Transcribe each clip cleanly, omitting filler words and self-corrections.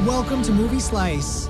Welcome to Movie Slice.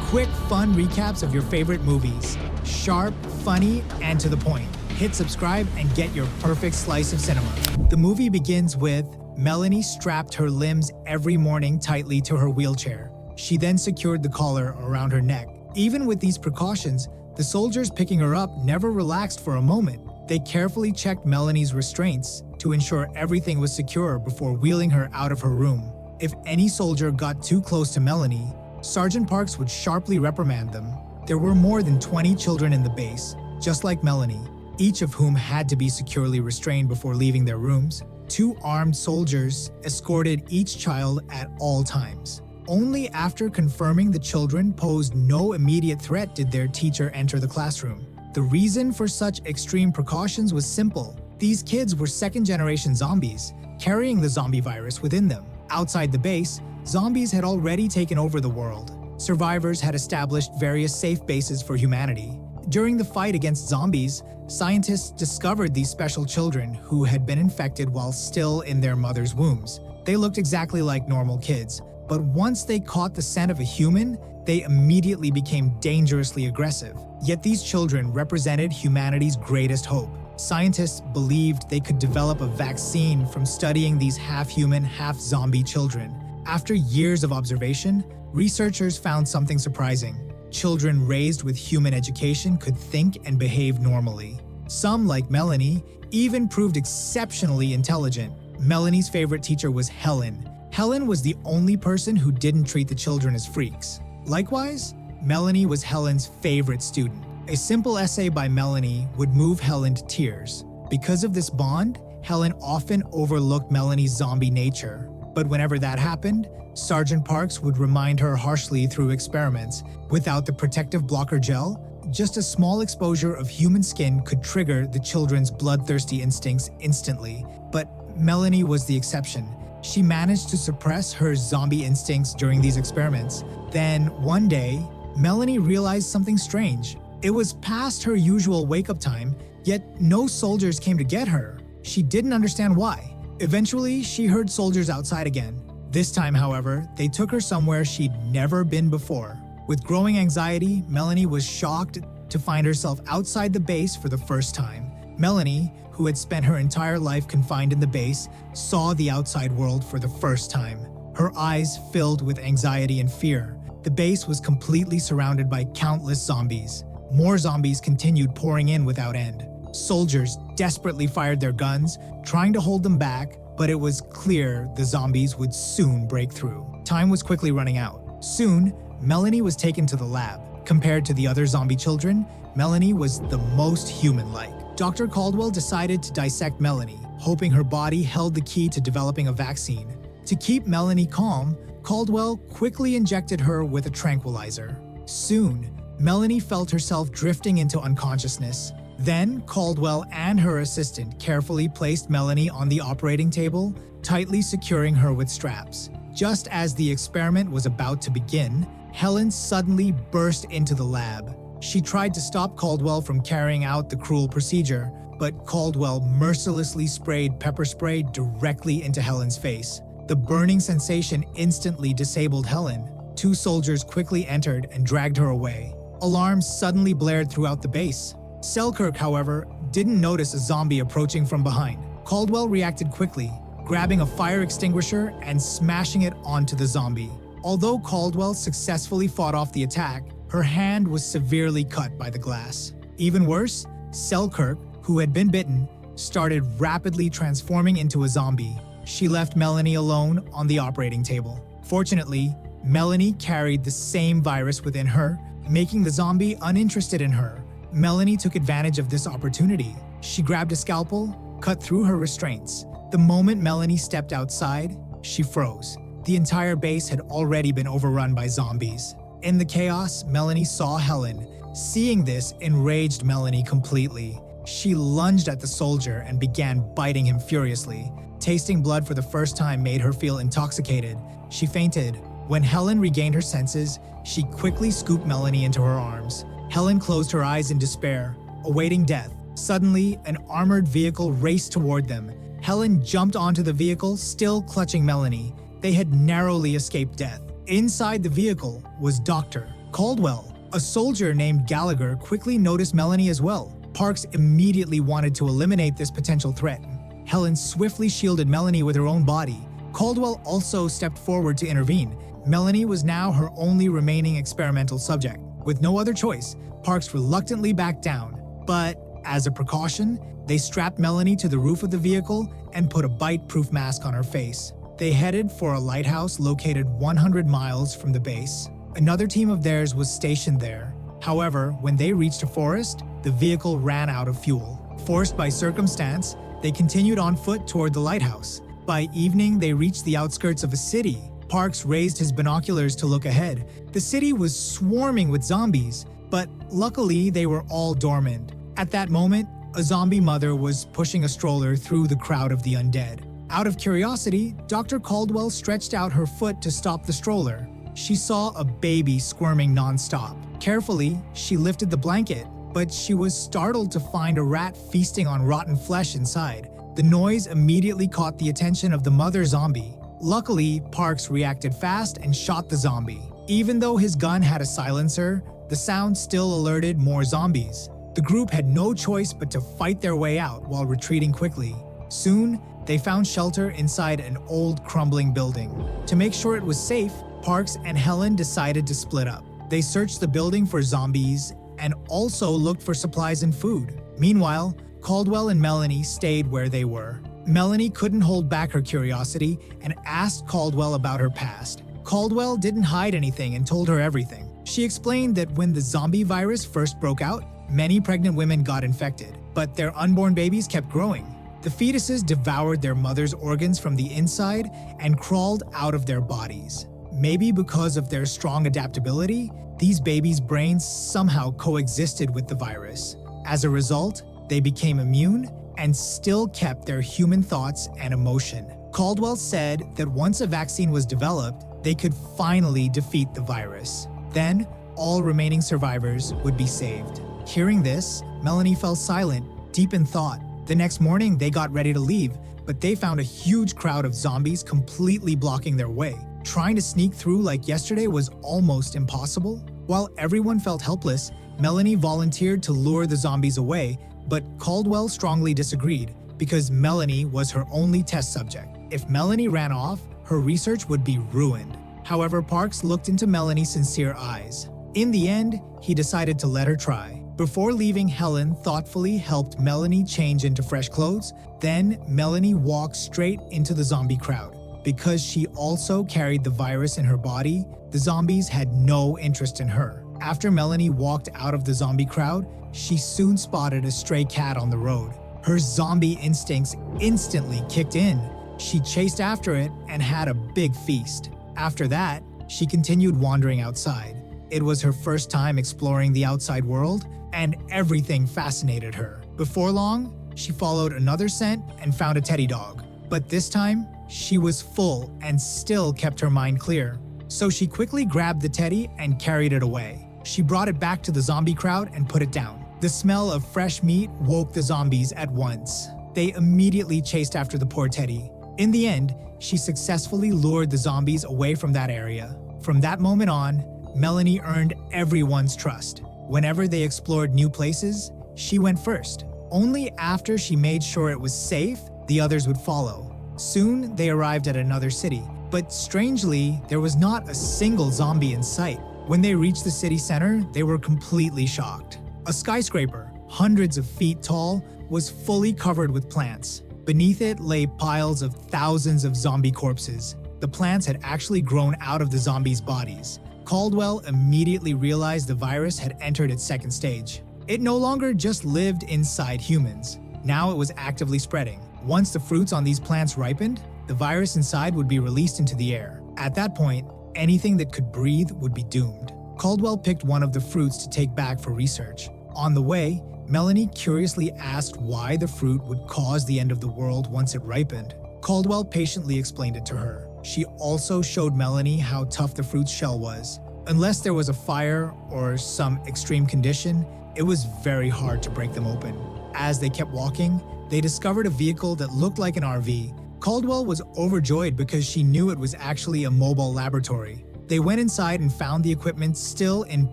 Quick, fun recaps of your favorite movies. Sharp, funny, and to the point. Hit subscribe and get your perfect slice of cinema. The movie begins with Melanie strapped her limbs every morning tightly to her wheelchair. She then secured the collar around her neck. Even with these precautions, the soldiers picking her up never relaxed for a moment. They carefully checked Melanie's restraints to ensure everything was secure before wheeling her out of her room. If any soldier got too close to Melanie, Sergeant Parks would sharply reprimand them. There were more than 20 children in the base, just like Melanie, each of whom had to be securely restrained before leaving their rooms. 2 armed soldiers escorted each child at all times. Only after confirming the children posed no immediate threat did their teacher enter the classroom. The reason for such extreme precautions was simple. These kids were second-generation zombies, carrying the zombie virus within them. Outside the base, zombies had already taken over the world. Survivors had established various safe bases for humanity. During the fight against zombies, scientists discovered these special children who had been infected while still in their mother's wombs. They looked exactly like normal kids, but once they caught the scent of a human, they immediately became dangerously aggressive. Yet these children represented humanity's greatest hope. Scientists believed they could develop a vaccine from studying these half-human, half-zombie children. After years of observation, researchers found something surprising. Children raised with human education could think and behave normally. Some, like Melanie, even proved exceptionally intelligent. Melanie's favorite teacher was Helen. Helen was the only person who didn't treat the children as freaks. Likewise, Melanie was Helen's favorite student. A simple essay by Melanie would move Helen to tears. Because of this bond, Helen often overlooked Melanie's zombie nature. But whenever that happened, Sergeant Parks would remind her harshly through experiments. Without the protective blocker gel, just a small exposure of human skin could trigger the children's bloodthirsty instincts instantly. But Melanie was the exception. She managed to suppress her zombie instincts during these experiments. Then, one day, Melanie realized something strange. It was past her usual wake-up time, yet no soldiers came to get her. She didn't understand why. Eventually, she heard soldiers outside again. This time, however, they took her somewhere she'd never been before. With growing anxiety, Melanie was shocked to find herself outside the base for the first time. Melanie, who had spent her entire life confined in the base, saw the outside world for the first time. Her eyes filled with anxiety and fear. The base was completely surrounded by countless zombies. More zombies continued pouring in without end. Soldiers desperately fired their guns, trying to hold them back, but it was clear the zombies would soon break through. Time was quickly running out. Soon, Melanie was taken to the lab. Compared to the other zombie children, Melanie was the most human-like. Dr. Caldwell decided to dissect Melanie, hoping her body held the key to developing a vaccine. To keep Melanie calm, Caldwell quickly injected her with a tranquilizer. Soon, Melanie felt herself drifting into unconsciousness. Then, Caldwell and her assistant carefully placed Melanie on the operating table, tightly securing her with straps. Just as the experiment was about to begin, Helen suddenly burst into the lab. She tried to stop Caldwell from carrying out the cruel procedure, but Caldwell mercilessly sprayed pepper spray directly into Helen's face. The burning sensation instantly disabled Helen. 2 soldiers quickly entered and dragged her away. Alarms suddenly blared throughout the base. Selkirk, however, didn't notice a zombie approaching from behind. Caldwell reacted quickly, grabbing a fire extinguisher and smashing it onto the zombie. Although Caldwell successfully fought off the attack, her hand was severely cut by the glass. Even worse, Selkirk, who had been bitten, started rapidly transforming into a zombie. She left Melanie alone on the operating table. Fortunately, Melanie carried the same virus within her, making the zombie uninterested in her. Melanie took advantage of this opportunity. She grabbed a scalpel, cut through her restraints. The moment Melanie stepped outside, she froze. The entire base had already been overrun by zombies. In the chaos, Melanie saw Helen. Seeing this enraged Melanie completely. She lunged at the soldier and began biting him furiously. Tasting blood for the first time made her feel intoxicated. She fainted. When Helen regained her senses, she quickly scooped Melanie into her arms. Helen closed her eyes in despair. awaiting death. Suddenly, an armored vehicle raced toward them. Helen jumped onto the vehicle, still clutching Melanie. They had narrowly escaped death. Inside the vehicle was Dr. Caldwell. A soldier named Gallagher quickly noticed Melanie as well. Parks immediately wanted to eliminate this potential threat. Helen swiftly shielded Melanie with her own body. Caldwell also stepped forward to intervene. Melanie was now her only remaining experimental subject. With no other choice, Parks reluctantly backed down. But as a precaution, they strapped Melanie to the roof of the vehicle and put a bite-proof mask on her face. They headed for a lighthouse located 100 miles from the base. Another team of theirs was stationed there. However, when they reached a forest, the vehicle ran out of fuel. Forced by circumstance, they continued on foot toward the lighthouse. By evening, they reached the outskirts of a city. Parks raised his binoculars to look ahead. The city was swarming with zombies, but luckily they were all dormant. At that moment, a zombie mother was pushing a stroller through the crowd of the undead. Out of curiosity, Dr. Caldwell stretched out her foot to stop the stroller. She saw a baby squirming non-stop. Carefully, she lifted the blanket, but she was startled to find a rat feasting on rotten flesh inside. The noise immediately caught the attention of the mother zombie. Luckily, Parks reacted fast and shot the zombie. Even though his gun had a silencer, the sound still alerted more zombies. The group had no choice but to fight their way out while retreating quickly. Soon, they found shelter inside an old crumbling building. To make sure it was safe, Parks and Helen decided to split up. They searched the building for zombies and also looked for supplies and food. Meanwhile, Caldwell and Melanie stayed where they were. Melanie couldn't hold back her curiosity and asked Caldwell about her past. Caldwell didn't hide anything and told her everything. She explained that when the zombie virus first broke out, many pregnant women got infected, but their unborn babies kept growing. The fetuses devoured their mother's organs from the inside and crawled out of their bodies. Maybe because of their strong adaptability, these babies' brains somehow coexisted with the virus. As a result, they became immune and still kept their human thoughts and emotion. Caldwell said that once a vaccine was developed, they could finally defeat the virus. Then, all remaining survivors would be saved. Hearing this, Melanie fell silent, deep in thought. The next morning, they got ready to leave, but they found a huge crowd of zombies completely blocking their way. Trying to sneak through like yesterday was almost impossible. While everyone felt helpless, Melanie volunteered to lure the zombies away, but Caldwell strongly disagreed because Melanie was her only test subject. If Melanie ran off, her research would be ruined. However, Parks looked into Melanie's sincere eyes. In the end, he decided to let her try. Before leaving, Helen thoughtfully helped Melanie change into fresh clothes. Then, Melanie walked straight into the zombie crowd. Because she also carried the virus in her body, the zombies had no interest in her. After Melanie walked out of the zombie crowd, she soon spotted a stray cat on the road. Her zombie instincts instantly kicked in. She chased after it and had a big feast. After that, she continued wandering outside. It was her first time exploring the outside world, and everything fascinated her. Before long, she followed another scent and found a teddy dog. But this time, she was full and still kept her mind clear. So she quickly grabbed the teddy and carried it away. She brought it back to the zombie crowd and put it down. The smell of fresh meat woke the zombies at once. They immediately chased after the poor teddy. In the end, she successfully lured the zombies away from that area. From that moment on, Melanie earned everyone's trust. Whenever they explored new places, she went first. Only after she made sure it was safe, the others would follow. Soon, they arrived at another city, but strangely, there was not a single zombie in sight. When they reached the city center, they were completely shocked. A skyscraper, hundreds of feet tall, was fully covered with plants. Beneath it lay piles of thousands of zombie corpses. The plants had actually grown out of the zombies' bodies. Caldwell immediately realized the virus had entered its second stage. It no longer just lived inside humans. Now it was actively spreading. Once the fruits on these plants ripened, the virus inside would be released into the air. At that point, anything that could breathe would be doomed. Caldwell picked one of the fruits to take back for research. On the way, Melanie curiously asked why the fruit would cause the end of the world once it ripened. Caldwell patiently explained it to her. She also showed Melanie how tough the fruit's shell was. Unless there was a fire or some extreme condition, It was very hard to break them open. As they kept walking, they discovered a vehicle that looked like an RV. Caldwell was overjoyed because she knew it was actually a mobile laboratory. They went inside and found the equipment still in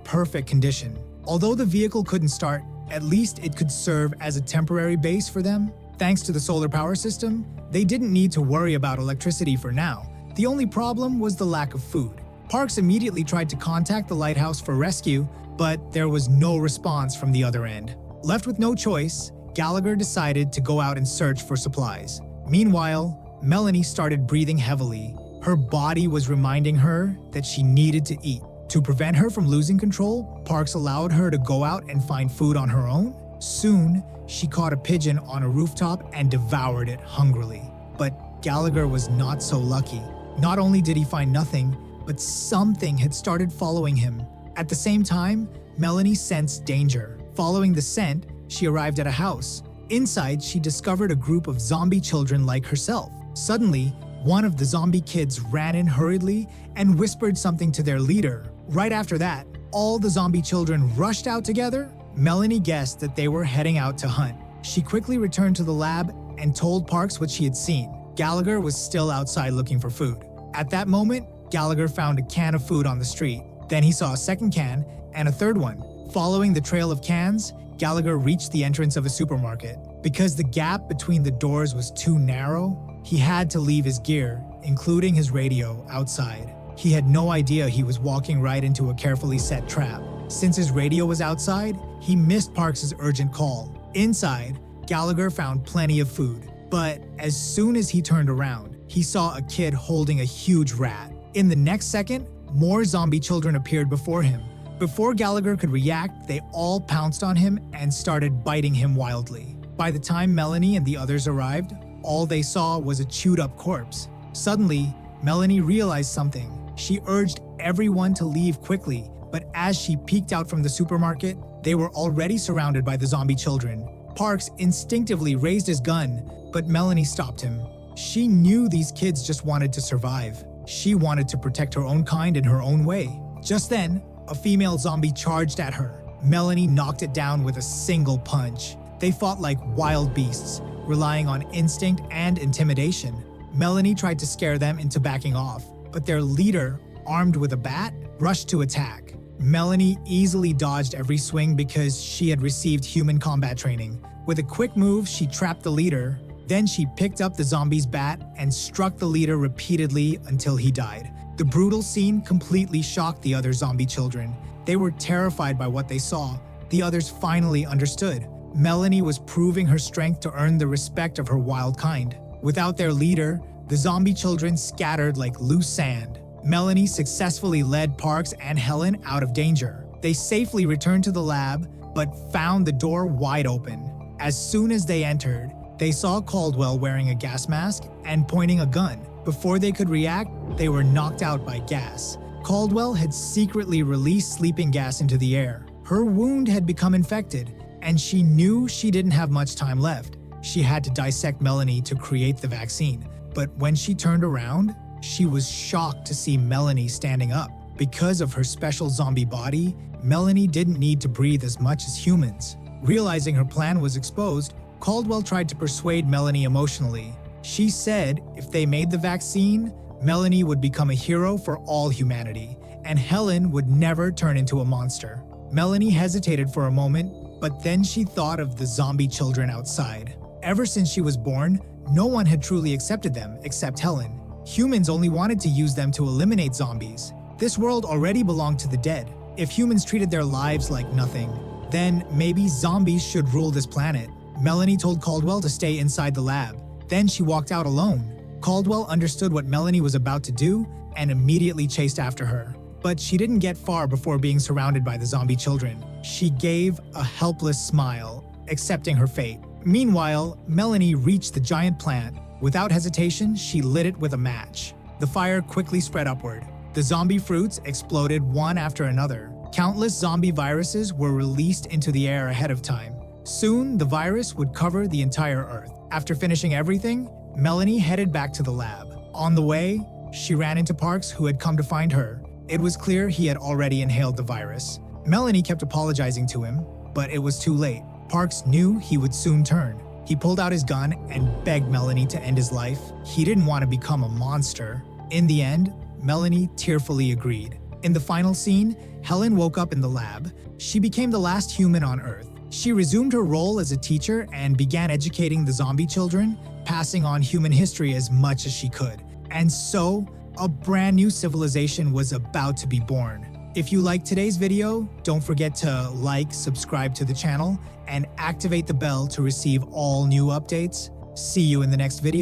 perfect condition. Although the vehicle couldn't start, at least it could serve as a temporary base for them. Thanks to the solar power system, they didn't need to worry about electricity for now. The only problem was the lack of food. Parks immediately tried to contact the lighthouse for rescue, but there was no response from the other end. Left with no choice, Gallagher decided to go out and search for supplies. Meanwhile, Melanie started breathing heavily. Her body was reminding her that she needed to eat. To prevent her from losing control, Parks allowed her to go out and find food on her own. Soon, she caught a pigeon on a rooftop and devoured it hungrily. But Gallagher was not so lucky. Not only did he find nothing, but something had started following him. At the same time, Melanie sensed danger. Following the scent, she arrived at a house. Inside, she discovered a group of zombie children like herself. Suddenly, one of the zombie kids ran in hurriedly and whispered something to their leader. Right after that, all the zombie children rushed out together. Melanie guessed that they were heading out to hunt. She quickly returned to the lab and told Parks what she had seen. Gallagher was still outside looking for food. At that moment, Gallagher found a can of food on the street. Then he saw a second can and a third one. Following the trail of cans, Gallagher reached the entrance of a supermarket. Because the gap between the doors was too narrow, he had to leave his gear, including his radio, outside. He had no idea he was walking right into a carefully set trap. Since his radio was outside, he missed Parks' urgent call. Inside, Gallagher found plenty of food. But as soon as he turned around, he saw a kid holding a huge rat. In the next second, more zombie children appeared before him. Before Gallagher could react, they all pounced on him and started biting him wildly. By the time Melanie and the others arrived, all they saw was a chewed-up corpse. Suddenly, Melanie realized something. She urged everyone to leave quickly, but as she peeked out from the supermarket, they were already surrounded by the zombie children. Parks instinctively raised his gun, but Melanie stopped him. She knew these kids just wanted to survive. She wanted to protect her own kind in her own way. Just then, a female zombie charged at her. Melanie knocked it down with a single punch. They fought like wild beasts, relying on instinct and intimidation. Melanie tried to scare them into backing off, but their leader, armed with a bat, rushed to attack. Melanie easily dodged every swing because she had received human combat training. With a quick move, she trapped the leader. Then she picked up the zombie's bat and struck the leader repeatedly until he died. The brutal scene completely shocked the other zombie children. They were terrified by what they saw. The others finally understood. Melanie was proving her strength to earn the respect of her wild kind. Without their leader, the zombie children scattered like loose sand. Melanie successfully led Parks and Helen out of danger. They safely returned to the lab, but found the door wide open. As soon as they entered, they saw Caldwell wearing a gas mask and pointing a gun. Before they could react, they were knocked out by gas. Caldwell had secretly released sleeping gas into the air. Her wound had become infected, and she knew she didn't have much time left. She had to dissect Melanie to create the vaccine. But when she turned around, she was shocked to see Melanie standing up. Because of her special zombie body, Melanie didn't need to breathe as much as humans. Realizing her plan was exposed, Caldwell tried to persuade Melanie emotionally. She said if they made the vaccine, Melanie would become a hero for all humanity, and Helen would never turn into a monster. Melanie hesitated for a moment, but then she thought of the zombie children outside. Ever since she was born, no one had truly accepted them except Helen. Humans only wanted to use them to eliminate zombies. This world already belonged to the dead. If humans treated their lives like nothing, then maybe zombies should rule this planet. Melanie told Caldwell to stay inside the lab. Then she walked out alone. Caldwell understood what Melanie was about to do and immediately chased after her. But she didn't get far before being surrounded by the zombie children. She gave a helpless smile, accepting her fate. Meanwhile, Melanie reached the giant plant. Without hesitation, she lit it with a match. The fire quickly spread upward. The zombie fruits exploded one after another. Countless zombie viruses were released into the air ahead of time. Soon, the virus would cover the entire Earth. After finishing everything, Melanie headed back to the lab. On the way, she ran into Parks, who had come to find her. It was clear he had already inhaled the virus. Melanie kept apologizing to him. but it was too late. Parks knew he would soon turn. He pulled out his gun and begged Melanie to end his life. He didn't want to become a monster. In the end, Melanie tearfully agreed. In the final scene, Helen woke up in the lab. She became the last human on Earth. She resumed her role as a teacher and began educating the zombie children, passing on human history as much as she could. And so, a brand new civilization was about to be born. If you liked today's video, don't forget to like, subscribe to the channel, and activate the bell to receive all new updates. See you in the next video.